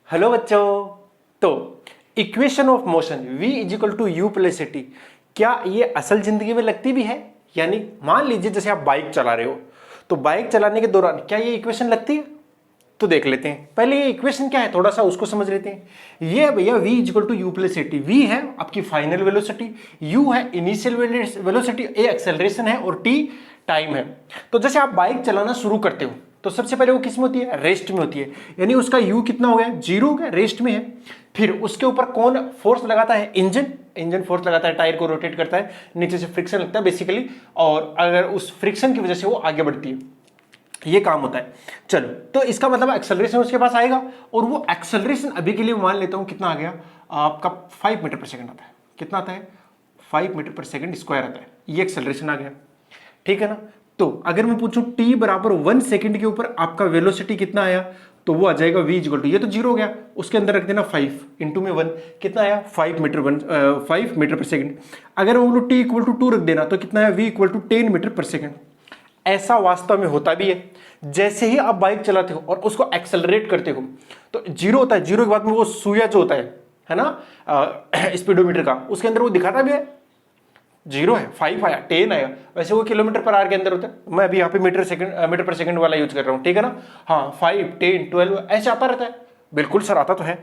Hello बच्चों। तो equation of motion v is equal to u plus t, क्या ये असल जिंदगी में लगती भी है? यानी मान लीजिए जैसे आप बाइक चला रहे हो, तो बाइक चलाने के दौरान क्या ये इक्वेशन लगती है? तो देख लेते हैं पहले ये इक्वेशन क्या है, थोड़ा सा उसको समझ लेते हैं। ये भैया v is equal to u plus t, v है आपकी फाइनल वेलोसिटी, u है इनिशियल वेलोसिटी, a एक्सेलरेशन है और t टाइम है। तो जैसे आप बाइक चलाना शुरू करते हो तो सबसे पहले वो किस में होती है? रेस्ट में होती है, यानी उसका u कितना हो गया? 0 हो गया, रेस्ट में है। फिर उसके ऊपर कौन फोर्स लगाता है? इंजन फोर्स लगाता है, टायर को रोटेट करता है, नीचे से फ्रिक्शन लगता है बेसिकली, और अगर उस फ्रिक्शन की वजह से वो आगे बढ़ती है, ये काम होता है। चलो, तो इसका मतलब एक्सेलरेशन उसके पास आएगा, और वो एक्सेलरेशन अभी के लिए मान लेता हूं कितना आ गया आपका 5 मीटर पर सेकंड आता है। कितना आता है? 5 मीटर पर सेकंड स्क्वायर आता है, ये एक्सेलरेशन आ गया, ठीक है ना। तो अगर मैं पूछूं t बराबर 1 सेकंड के ऊपर आपका वेलोसिटी कितना आया, तो वो आ जाएगा v इक्वल टू, ये तो 0 हो गया, उसके अंदर रख देना 5 इंटू में 1, कितना आया? 5 मीटर पर सेकंड। अगर वो बोलो t इक्वल टू 2 रख देना, तो कितना है? v equal to 10 metre per second. ऐसा वास्तव में होता भी है। जैसे ही आप बाइक चलाते हो और उसको एक्सेलरेट करते हो तो 0 होता है, 0 के बाद में वो सुइया जो होता है ना स्पीडोमीटर का, उसके अंदर वो दिखाता भी है 0 है, 5 आया, 10 आया। वैसे वो किलोमीटर पर आवर के अंदर होता है, मैं अभी यहाँ पे मीटर पर सेकंड वाला यूज कर रहा हूँ, ठीक है ना। हाँ, 5, 10, 12 ऐसे आता रहता है। बिल्कुल सर, आता तो है।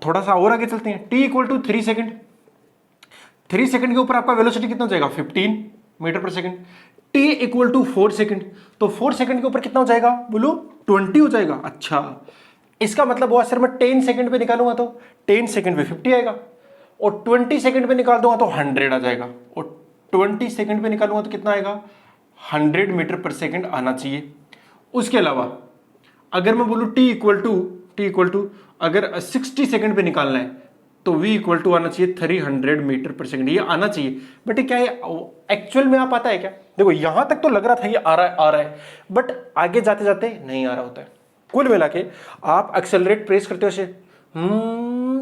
थोड़ा सा और आगे चलते हैं, t equal to 3 second. 3 second के ऊपर आपका वेलोसिटी कितना हो जाएगा? 15 metre per second. t equal to 4 second, तो 4 सेकंड के ऊपर कितना हो जाएगा? बोलो 20 हो जाएगा। अच्छा, इसका मतलब वो सर मैं 10 सेकंड पे निकालूंगा तो 10 सेकंड पे 50 आएगा, और 20 सेकंड पे निकाल दूंगा तो 100 आ जाएगा, और 20 सेकंड पे निकालूंगा तो कितना आएगा? 100 मीटर पर सेकंड आना चाहिए। उसके अलावा अगर मैं बोलूं t इक्वल टू अगर 60 सेकंड पे निकालना है तो v इक्वल टू आना चाहिए 300 मीटर पर सेकंड, ये आना चाहिए। बट क्या ये एक्चुअल में आ पाता है क्या? देखो यहां तक तो लग रहा था ये आ रहा है, बट आगे जाते जाते नहीं आ रहा होता है। कुल मिला के आप एक्सेलरेट प्रेस करते हो ऐसे,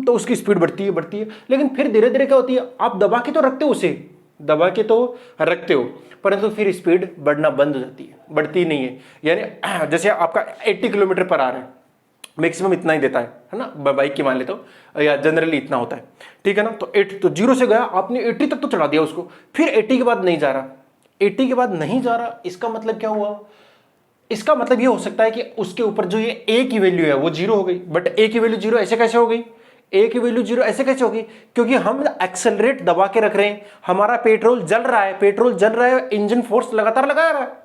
तो उसकी स्पीड बढ़ती है, लेकिन फिर धीरे धीरे क्या होती है? आप दबा के तो रखते हो, उसे दबा के तो रखते हो, परंतु फिर स्पीड बढ़ना बंद हो जाती है, बढ़ती नहीं है। यानी जैसे आपका 80 किलोमीटर पर आ रहा है, मैक्सिमम इतना ही देता है ना, बाइक की मान लेते हो, या जनरली इतना होता है, ठीक है ना। तो 0 से गया आपने 80 तक तो चढ़ा दिया उसको, फिर 80 के बाद नहीं जा रहा, 80 के बाद नहीं जा रहा, इसका मतलब क्या हुआ? इसका मतलब ये हो सकता है कि उसके ऊपर जो ये a की वैल्यू है वो 0 हो गई। बट a की वैल्यू 0 ऐसे कैसे हो गई? a की वैल्यू 0 ऐसे कैसे होगी? क्योंकि हम एक्सेलरेट दबा के रख रहे हैं, हमारा पेट्रोल जल रहा है, इंजन फोर्स लगातार लगा रहा है,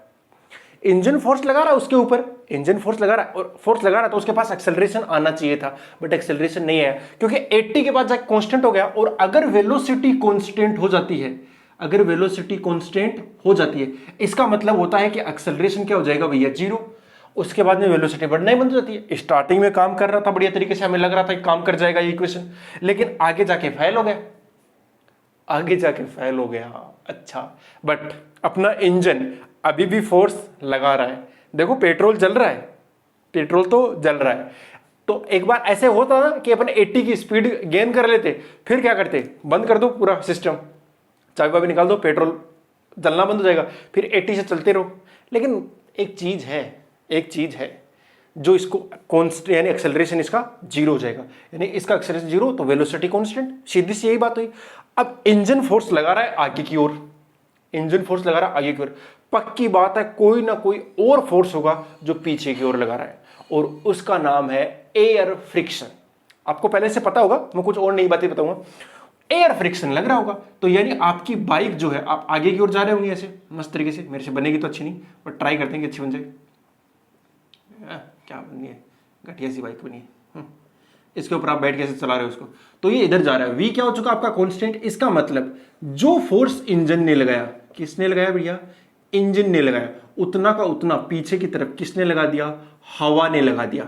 इंजन फोर्स लगा रहा है उसके ऊपर, इंजन फोर्स लगा रहा है, और फोर्स लगा रहा है तो उसके पास एक्सेलरेशन आना चाहिए था, बट एक्सेलरेशन नहीं आया, क्योंकि 80 के बाद जाके कांस्टेंट हो गया। और अगर वेलोसिटी कांस्टेंट हो जाती है, इसका मतलब होता है कि एक्सेलरेशन क्या हो जाएगा भैया? 0। उसके बाद में वेलोसिटी बढ़ना ही बंद हो जाती है। स्टार्टिंग में काम कर रहा था बढ़िया तरीके से, हमें लग रहा था कि काम कर जाएगा ये इक्वेशन, लेकिन आगे जाके फेल हो गया, अच्छा, बट अपना इंजन अभी भी फोर्स लगा रहा है। देखो पेट्रोल जल रहा है, तो एक बार ऐसे होता ना कि अपन 80 की स्पीड गेन कर लेते, फिर क्या करते? बंद कर दो पूरा सिस्टम, चाबी भी निकाल दो, पेट्रोल जलना बंद हो जाएगा, फिर 80 से चलते रहो। लेकिन एक चीज है जो इसको कांस्टेंट, यानी एक्सेलरेशन इसका 0 हो जाएगा, यानी इसका एक्सेलरेशन 0 तो वेलोसिटी कांस्टेंट, सीधी सी यही बात हुई। अब इंजन फोर्स लगा रहा है आगे की ओर, पक्की बात है कोई ना कोई और फोर्स होगा जो पीछे की ओर लगा रहा है, और उसका नाम है एयर फ्रिक्शन। आपको पहले से पता होगा, मैं कुछ और नई बातें बताऊंगा। एयर फ्रिक्शन लग रहा होगा, तो यानी आपकी बाइक जो है, आप आगे की ओर जा रहे होंगे ऐसे मस्त तरीके से। मेरे से बनेगी तो अच्छी नहीं, बट ट्राई करते हैं कि अच्छी बन जाए। क्या बनी है? घटिया सी बाइक बनी है। इसके ऊपर आप बैठ कैसे चला रहे हो उसको, तो ये इधर जा रहा है। v क्या हो चुका आपका? कांस्टेंट। इसका मतलब जो फोर्स इंजन ने लगाया, किसने लगाया भैया? इंजन ने लगाया, उतना का उतना पीछे की तरफ किसने लगा दिया? हवा ने लगा दिया।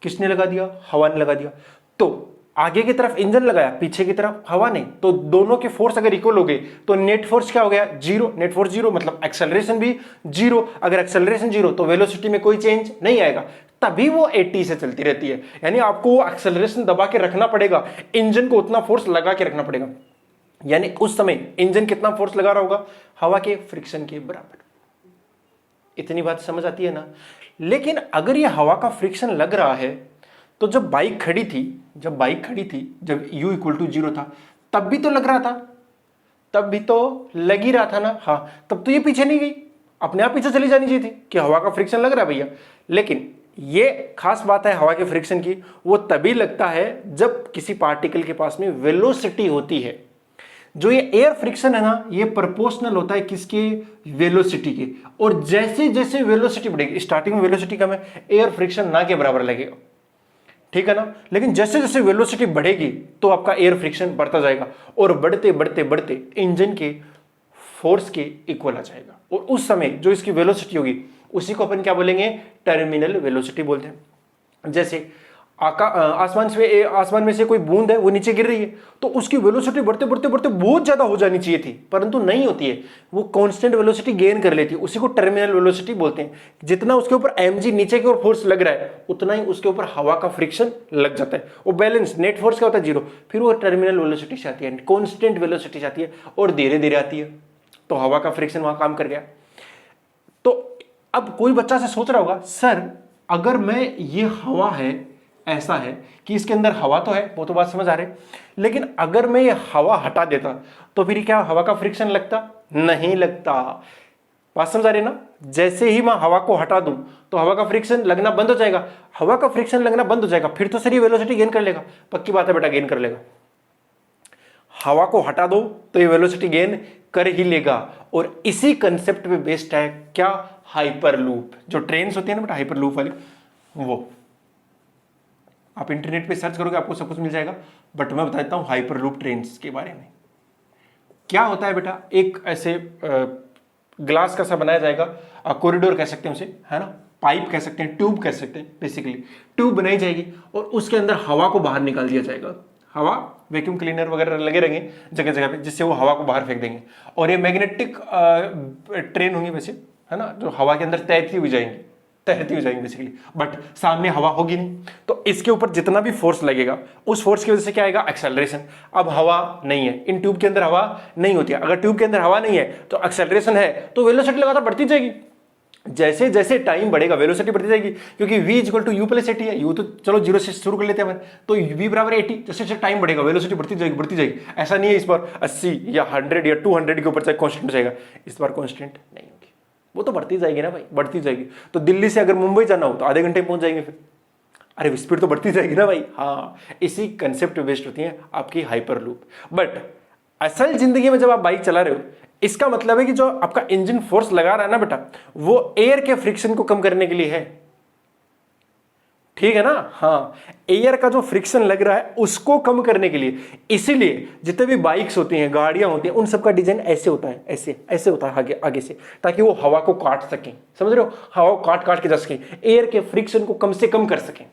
किसने लगा दिया? हवा ने लगा दिया। तो आगे की तरफ इंजन लगाया, पीछे की तरफ हवा ने, तो दोनों के फोर्स अगर इक्वल हो गए तो नेट फोर्स क्या हो गया? 0। नेट फोर्स 0 मतलब एक्सेलरेशन भी 0। अगर एक्सेलरेशन 0 तो वेलोसिटी में कोई चेंज नहीं आएगा, तभी वो 80 से चलती रहती है। यानी आपको वो एक्सेलरेशन दबा के रखना पड़ेगा, इंजन को उतना फोर्स लगा के रखना पड़ेगा। यानी उस समय इंजन कितना फोर्स लगा रहा होगा? हवा के फ्रिक्शन के बराबर। इतनी बात समझ आती है ना। लेकिन अगर ये हवा का फ्रिक्शन लग रहा है तो जब बाइक खड़ी थी, जब u इक्वल टू 0 था, तब भी तो लग रहा था, तब भी तो लग ही रहा था ना। हाँ, तब तो ये पीछे नहीं गई, अपने आप पीछे चली जानी चाहिए थी कि हवा का फ्रिक्शन लग रहा है भैया। लेकिन ये खास बात है हवा के फ्रिक्शन की, वो तभी लगता है जब किसी पार्टिकल के पास में वेलोसिटी होती है। जो ये एयर फ्रिक्शन है ना, ये प्रोपोर्शनल होता है किसके, वेलोसिटी के। और जैसे जैसे वेलोसिटी बढ़ेगी, स्टार्टिंग में वेलोसिटी कम है, एयर फ्रिक्शन ना के बराबर लगेगा, ठीक है ना। लेकिन जैसे जैसे वेलोसिटी बढ़ेगी तो आपका एयर फ्रिक्शन बढ़ता जाएगा और बढ़ते बढ़ते बढ़ते इंजन के फोर्स के इक्वल आ जाएगा। और उस समय जो इसकी वेलोसिटी होगी उसी को अपन क्या बोलेंगे, टर्मिनल वेलोसिटी बोलते हैं। जैसे आसमान में से कोई बूंद है, वो नीचे गिर रही है, तो उसकी वेलोसिटी बढ़ते बढ़ते बढ़ते बहुत ज्यादा हो जानी चाहिए थी, परंतु नहीं होती है, वो कांस्टेंट वेलोसिटी गेन कर लेती है, उसी को टर्मिनल वेलोसिटी बोलते हैं। जितना उसके ऊपर mg नीचे की ओर फोर्स लग रहा है, उतना ही उसके ऊपर हवा का फ्रिक्शन लग जाता है। वो बैलेंस, नेट फोर्स क्या होता है, 0, फिर वो टर्मिनल वेलोसिटी से आती है, कॉन्स्टेंट वेलोसिटी से आती है और धीरे धीरे आती है, तो हवा का फ्रिक्शन वहां काम कर गया। तो अब कोई बच्चा से सोच रहा होगा, सर अगर मैं, ये हवा है, ऐसा है कि इसके अंदर हवा तो है, वो तो बात समझ आ रही, लेकिन अगर मैं ये हवा हटा देता तो फिर क्या हवा का फ्रिक्शन लगता, नहीं लगता। बात समझ आ रही ना। जैसे ही मैं हवा को हटा दूं तो हवा का फ्रिक्शन लगना बंद हो जाएगा, हवा का फ्रिक्शन लगना बंद हो जाएगा, फिर तो सर ये वेलोसिटी गेन कर लेगा, पक्की बात है बेटा, गेन कर लेगा। हवा को हटा दो तो ये वेलोसिटी गेन कर ही लेगा। और इसी कंसेप्ट पे बेस्ड है क्या, हाइपरलूप। जो ट्रेन्स होती है ना बेटा हाइपरलूप वाली, वो आप इंटरनेट पे सर्च करोगे आपको सब कुछ मिल जाएगा, बट मैं बता देता हूं हाइपरलूप ट्रेन्स के बारे में। क्या होता है बेटा, एक ऐसे ग्लास का सा बनाया जाएगा, कॉरिडोर कह सकते हैं उसे, है ना, पाइप कह सकते हैं, ट्यूब कह सकते हैं, बेसिकली ट्यूब बनाई जाएगी और उसके अंदर हवा को बाहर निकाल दिया जाएगा। हवा, वैक्यूम क्लीनर वगैरह लगे रहेंगे जगह जगह पे, जिससे वो हवा को बाहर फेंक देंगे। और ये मैग्नेटिक ट्रेन होंगी वैसे, है ना, जो हवा के अंदर तैरती हुई जाएंगी बेसिकली, बट सामने हवा होगी नहीं। तो इसके ऊपर जितना भी फोर्स लगेगा, उस फोर्स की वजह से क्या आएगा, एक्सेलरेशन। अब हवा नहीं है, इन ट्यूब के अंदर हवा नहीं होती है, अगर ट्यूब के अंदर हवा नहीं है तो एक्सेलरेशन है, तो वेलोसिटी लगातार बढ़ती जाएगी। जैसे जैसे टाइम बढ़ेगा वेलोसिटी बढ़ती जाएगी, क्योंकि v equal to u plus at है। यू तो चलो 0 से शुरू कर लेते हैं, तो v बराबर 80। जैसे जैसे टाइम बढ़ेगा वेलोसिटी बढ़ती जाएगी। ऐसा नहीं है इस बार 80 या 100 या 200 के ऊपर चाहे कांस्टेंट हो जाएगा, इस बार कांस्टेंट नहीं होगी, वो तो बढ़ती जाएगी ना भाई, बढ़ती जाएगी। तो दिल्ली से अगर मुंबई जाना हो तो आधे घंटे में पहुंच जाएंगे फिर, अरे स्पीड तो बढ़ती जाएगी ना भाई। हाँ, इसी कंसेप्ट बेस्ड होती है आपकी हाइपरलूप। बट असल जिंदगी में जब आप बाइक चला रहे हो, इसका मतलब है कि जो आपका इंजन फोर्स लगा रहा है ना बेटा, वो एयर के फ्रिक्शन को कम करने के लिए है, ठीक है ना। हाँ, एयर का जो फ्रिक्शन लग रहा है उसको कम करने के लिए। इसीलिए जितने भी बाइक्स होती हैं, गाड़ियां होती हैं, उन सबका डिजाइन ऐसे होता है, ऐसे होता है आगे से, ताकि वो हवा को काट सकें। समझ रहे हो, हवा को काट के जा सकें, एयर के फ्रिक्शन को कम से कम कर सकें।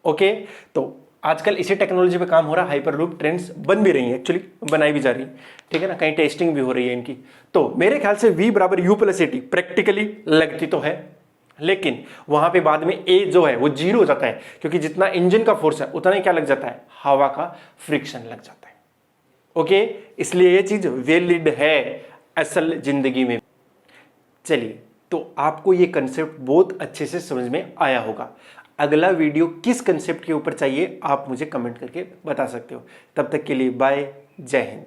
ओके, तो आजकल इसी टेक्नोलॉजी पे काम हो रहा है, हाइपरलूप ट्रेन्स बन भी रही हैं, एक्चुअली बनाई भी जा रही है, ठीक है ना, कहीं टेस्टिंग भी हो रही है इनकी। तो मेरे ख्याल से v बराबर u प्लस एटी प्रैक्टिकली लगती तो है, लेकिन वहां पे बाद में a जो है वो 0 हो जाता है, क्योंकि जितना इंजन का फोर्स है उतना ही क्या लग जाता है, हवा का फ्रिक्शन लग जाता है। ओके, इसलिए ये चीज वैलिड है असल जिंदगी में। चलिए, तो आपको ये कंसेप्ट बहुत अच्छे से समझ में आया होगा। अगला वीडियो किस कंसेप्ट के ऊपर चाहिए आप मुझे कमेंट करके बता सकते हो। तब तक के लिए बाय, जय हिंद।